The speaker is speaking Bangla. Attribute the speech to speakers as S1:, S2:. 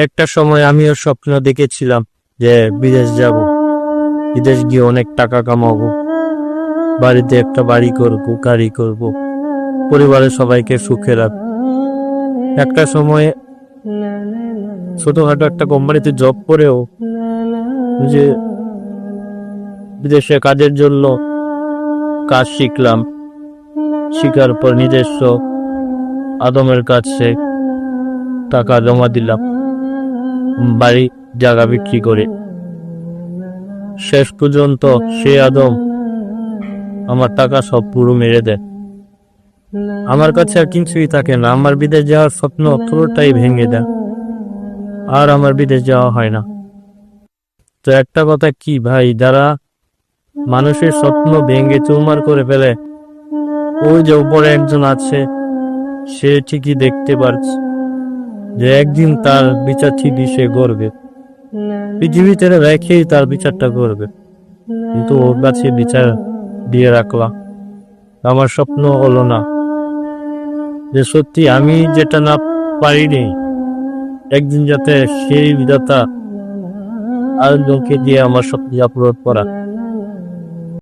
S1: একটা সময় আমিও স্বপ্ন দেখেছিলাম যে বিদেশ যাব, বিদেশ গিয়ে অনেক টাকা কামাবো, বাড়িতে একটা বাড়ি করবো, গাড়ি করব, পরিবারের সবাইকে সুখে রাখবো। একটা সময় ছোটখাটো একটা কোম্পানিতে জব করেও যে বিদেশে কাজের জন্য কাজ শিখলাম, শিখার পর নিজস্ব আদমের কাছে টাকা জমা দিলাম, বাড়ি জায়গা বিক্রি করে। শেষ পর্যন্ত সে আদম আমার টাকা সব পুরো মেরে দেয়। আমার কাছে আর কিছুই থাকে না, আমার বিদেশ যাওয়ার স্বপ্ন পুরোটাই ভেঙে দেয়, আর আমার বিদেশ যাওয়া হয় না। তো একটা কথা কি ভাই, যারা মানুষের স্বপ্ন ভেঙে চুরমার করে ফেলে, ওই যে উপরে একজন আছে, সে ঠিকই দেখতে পারছে যে একদিন তার বিচার ঠিকই সে করবে, পৃথিবীতে রেখেই তার বিচারটা করবে, কিন্তু ওর কাছে বিচার দিয়ে রাখলাম। আমার স্বপ্ন হলো না, যে সত্যি আমি যেটা না পারিনি, একদিন যাতে সেই বিধাতা আরেকজনকে দিয়ে আমার স্বপ্ন পূরণ করা।